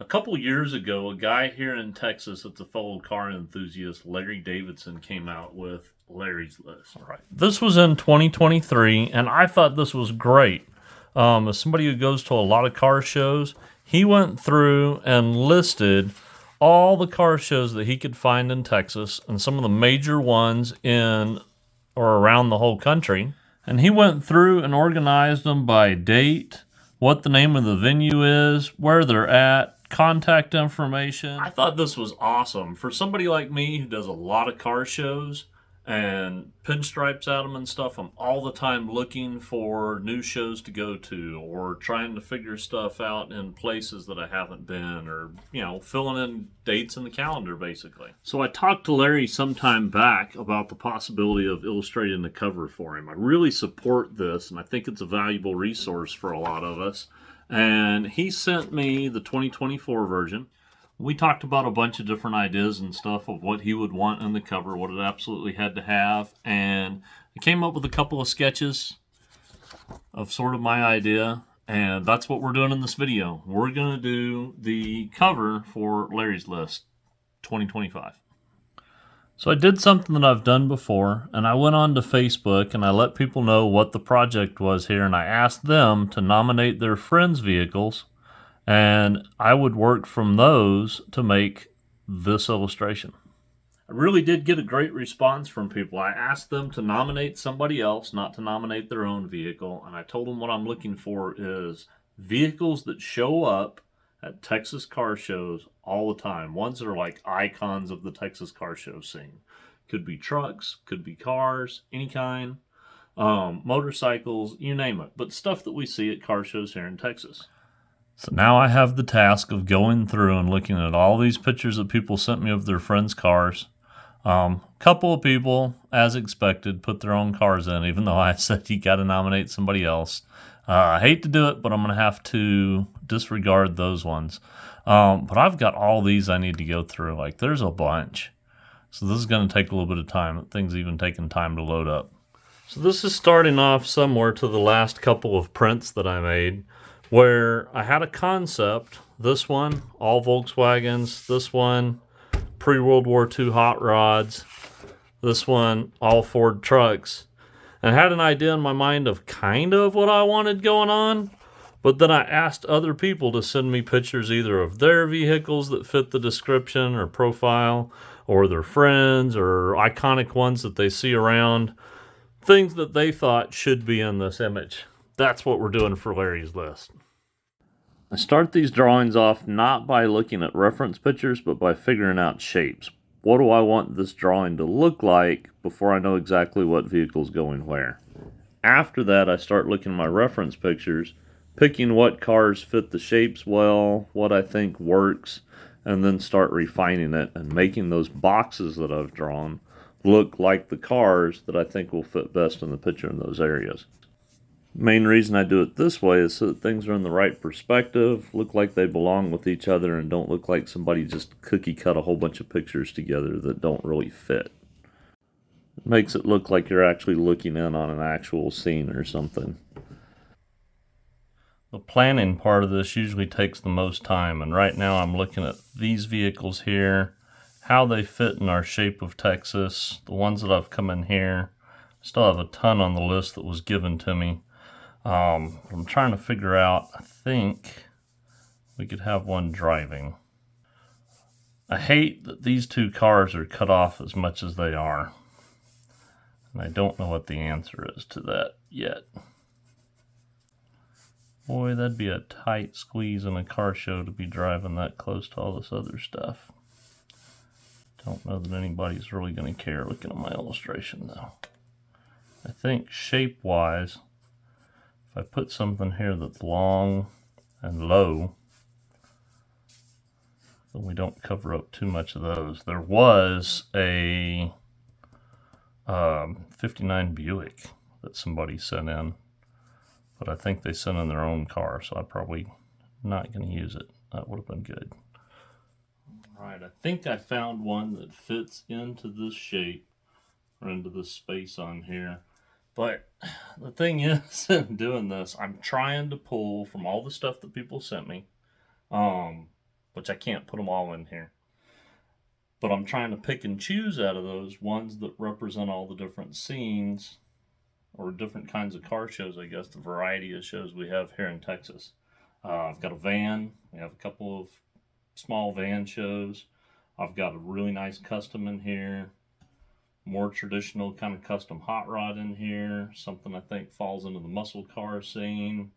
A couple years ago, a guy here in Texas that's a fellow car enthusiast, Larry Davidson, came out with Larry's List. All right. This was in 2023, and I thought this was great. As somebody who goes to a lot of car shows, he went through and listed all the car shows that he could find in Texas and some of the major ones in or around the whole country. And he went through and organized them by date, what the name of the venue is, where they're at, contact information. I thought this was awesome. For somebody like me who does a lot of car shows and pinstripes at them and stuff, I'm all the time looking for new shows to go to or trying to figure stuff out in places that I haven't been or, filling in dates in the calendar basically. So I talked to Larry some time back about the possibility of illustrating the cover for him. I really support this and I think it's a valuable resource for a lot of us. And he sent me the 2024 version. We talked about a bunch of different ideas and stuff of what he would want in the cover, what it absolutely had to have. And I came up with a couple of sketches of sort of my idea. And that's what we're doing in this video. We're going to do the cover for Larry's List 2025. So I did something that I've done before, and I went on to Facebook and I let people know what the project was here, and I asked them to nominate their friends' vehicles, and I would work from those to make this illustration. I really did get a great response from people. I asked them to nominate somebody else, not to nominate their own vehicle, and I told them what I'm looking for is vehicles that show up at Texas car shows all the time. Ones that are like icons of the Texas car show scene. Could be trucks, could be cars, any kind, motorcycles, you name it. But stuff that we see at car shows here in Texas. So now I have the task of going through and looking at all these pictures that people sent me of their friends' cars. Couple of people, as expected, put their own cars in, even though I said you got to nominate somebody else. I hate to do it, but I'm going to have to disregard those ones. But I've got all these I need to go through. Like, there's a bunch. So this is going to take a little bit of time. Things even taking time to load up. So this is starting off somewhere to the last couple of prints that I made, where I had a concept. This one, all Volkswagens. This one, pre-World War II hot rods. This one, all Ford trucks. And I had an idea in my mind of kind of what I wanted going on, but then I asked other people to send me pictures either of their vehicles that fit the description or profile, or their friends, or iconic ones that they see around, things that they thought should be in this image. That's what we're doing for Larry's List. I start these drawings off not by looking at reference pictures, but by figuring out shapes. What do I want this drawing to look like before I know exactly what vehicle's going where? After that, I start looking at my reference pictures, picking what cars fit the shapes well, what I think works, and then start refining it and making those boxes that I've drawn look like the cars that I think will fit best in the picture in those areas. Main reason I do it this way is so that things are in the right perspective, look like they belong with each other, and don't look like somebody just cookie cut a whole bunch of pictures together that don't really fit. It makes it look like you're actually looking in on an actual scene or something. The planning part of this usually takes the most time, and right now I'm looking at these vehicles here, how they fit in our shape of Texas, the ones that I've come in here. I still have a ton on the list that was given to me. I'm trying to figure out, I think we could have one driving. I hate that these two cars are cut off as much as they are. And I don't know what the answer is to that yet. Boy, that'd be a tight squeeze in a car show to be driving that close to all this other stuff. Don't know that anybody's really going to care looking at my illustration though. I think shape-wise, if I put something here that's long and low, then we don't cover up too much of those. There was a 59 Buick that somebody sent in, but I think they sent in their own car, so I'm probably not going to use it. That would have been good. All right, I think I found one that fits into this shape or into this space on here. But the thing is, in doing this, I'm trying to pull from all the stuff that people sent me. which I can't put them all in here. But I'm trying to pick and choose out of those ones that represent all the different scenes or different kinds of car shows, I guess, the variety of shows we have here in Texas. I've got a van. We have a couple of small van shows. I've got a really nice custom in here. More traditional kind of custom hot rod in here. Something I think falls into the muscle car scene.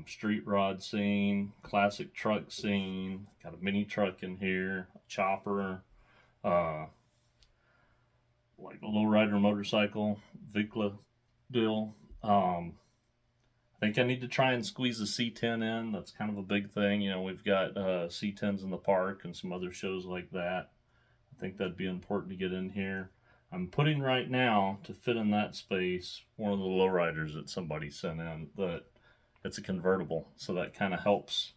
Street rod scene. Classic truck scene. Got a mini truck in here. A chopper. Like a lowrider motorcycle. Vicla deal. I think I need to try and squeeze a C10 in. That's kind of a big thing. You know, we've got C10s in the park and some other shows like that. I think that'd be important to get in here. I'm putting right now, to fit in that space, one of the lowriders that somebody sent in. That it's a convertible, so that kind of helps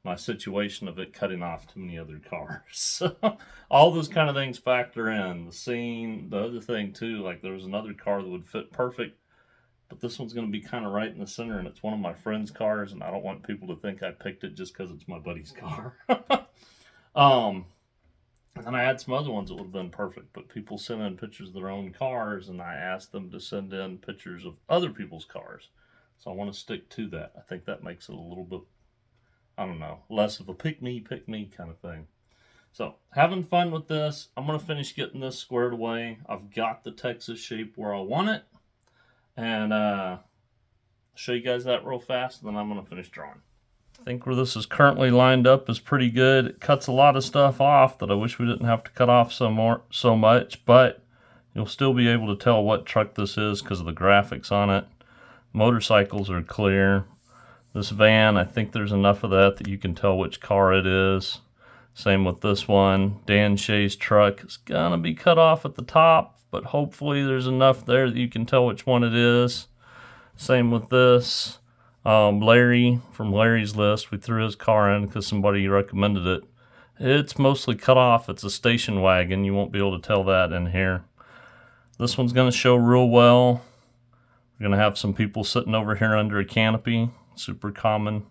my situation of it cutting off too many other cars. So all those kind of things factor in. The scene, the other thing too, like there was another car that would fit perfect, but this one's going to be kind of right in the center, and it's one of my friend's cars, and I don't want people to think I picked it just because it's my buddy's car. And then I had some other ones that would have been perfect, but people sent in pictures of their own cars, and I asked them to send in pictures of other people's cars. So I want to stick to that. I think that makes it a little bit, I don't know, less of a pick me kind of thing. So, having fun with this. I'm going to finish getting this squared away. I've got the Texas shape where I want it. And show you guys that real fast, and then I'm going to finish drawing. I think where this is currently lined up is pretty good. It cuts a lot of stuff off that I wish we didn't have to cut off so much, but you'll still be able to tell what truck this is because of the graphics on it. Motorcycles are clear. This van, I think there's enough of that you can tell which car it is. Same with this one. Dan Shea's truck is gonna be cut off at the top, but hopefully there's enough there that you can tell which one it is. Same with this. Larry, from Larry's list, we threw his car in because somebody recommended it. It's mostly cut off. It's a station wagon. You won't be able to tell that in here. This one's going to show real well. We're going to have some people sitting over here under a canopy. Super common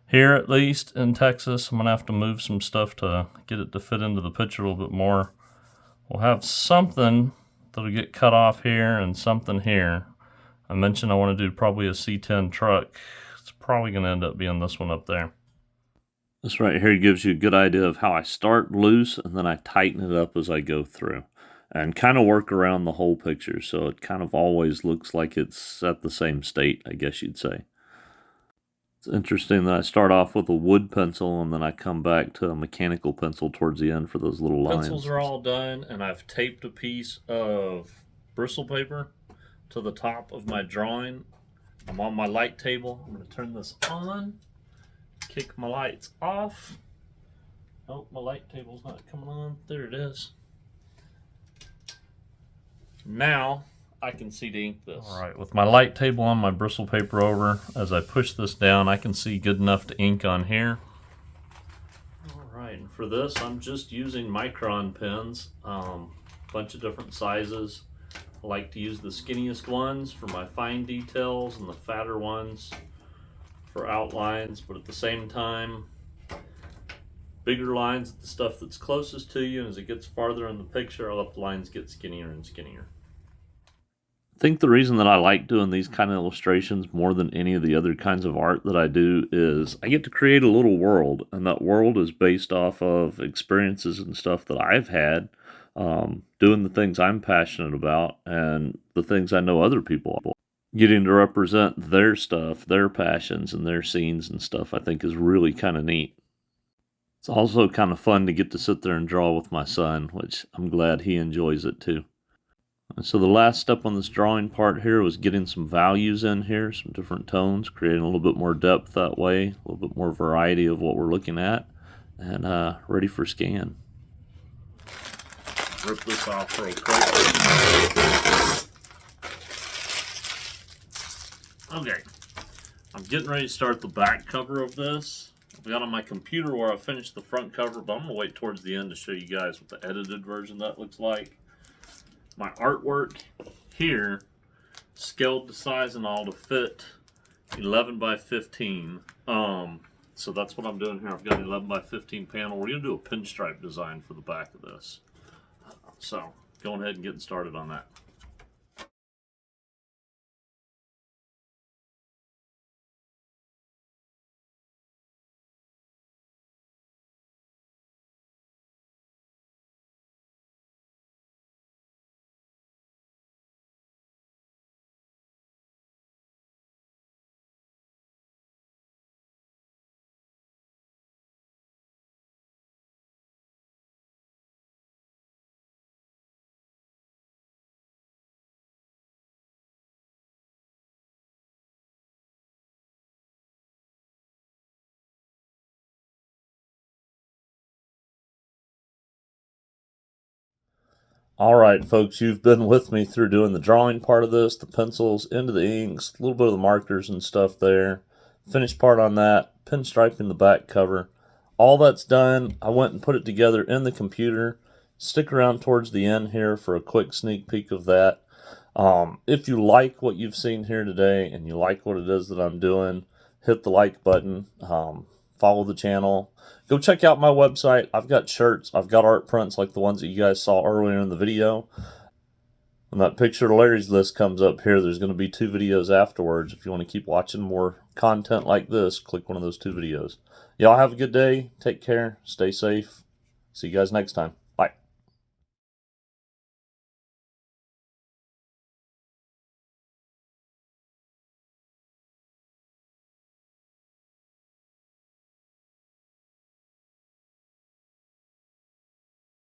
here, at least in Texas. I'm going to have to move some stuff to get it to fit into the picture a little bit more. We'll have something that'll get cut off here and something here. I mentioned I want to do probably a C10 truck. It's probably going to end up being this one up there. This right here gives you a good idea of how I start loose and then I tighten it up as I go through. And kind of work around the whole picture so it kind of always looks like it's at the same state, I guess you'd say. It's interesting that I start off with a wood pencil and then I come back to a mechanical pencil towards the end for those little lines. Pencils are all done, and I've taped a piece of bristle paper to the top of my drawing. I'm on my light table. I'm going to turn this on, kick my lights off. Oh, my light table's not coming on. There it is. Now I can see to ink this. All right, with my light table on my bristle paper over, as I push this down, I can see good enough to ink on here. All right, and for this, I'm just using micron pens, bunch of different sizes. I like to use the skinniest ones for my fine details and the fatter ones for outlines, but at the same time, bigger lines at the stuff that's closest to you, and as it gets farther in the picture, I let the lines get skinnier and skinnier. I think the reason that I like doing these kind of illustrations more than any of the other kinds of art that I do is I get to create a little world, and that world is based off of experiences and stuff that I've had, doing the things I'm passionate about and the things I know other people are. Getting to represent their stuff, their passions, and their scenes and stuff I think is really kind of neat. It's also kind of fun to get to sit there and draw with my son, which I'm glad he enjoys it too. And so the last step on this drawing part here was getting some values in here, some different tones, creating a little bit more depth that way, a little bit more variety of what we're looking at, and ready for scan. Rip this off real quick. Okay, I'm getting ready to start the back cover of this. I've got on my computer where I finished the front cover, but I'm going to wait towards the end to show you guys what the edited version that looks like. My artwork here, scaled to size and all to fit 11 by 15. So that's what I'm doing here. I've got an 11 by 15 panel. We're going to do a pinstripe design for the back of this. So going ahead and getting started on that. All right, folks, you've been with me through doing the drawing part of this, the pencils, into the inks, a little bit of the markers and stuff there. Finished part on that, pinstriping the back cover. All that's done. I went and put it together in the computer. Stick around towards the end here for a quick sneak peek of that. If you like what you've seen here today and you like what it is that I'm doing, hit the like button. Follow the channel. Go check out my website. I've got shirts. I've got art prints like the ones that you guys saw earlier in the video. When that picture of Larry's list comes up here, there's going to be 2 videos afterwards. If you want to keep watching more content like this, click one of those 2 videos. Y'all have a good day. Take care. Stay safe. See you guys next time.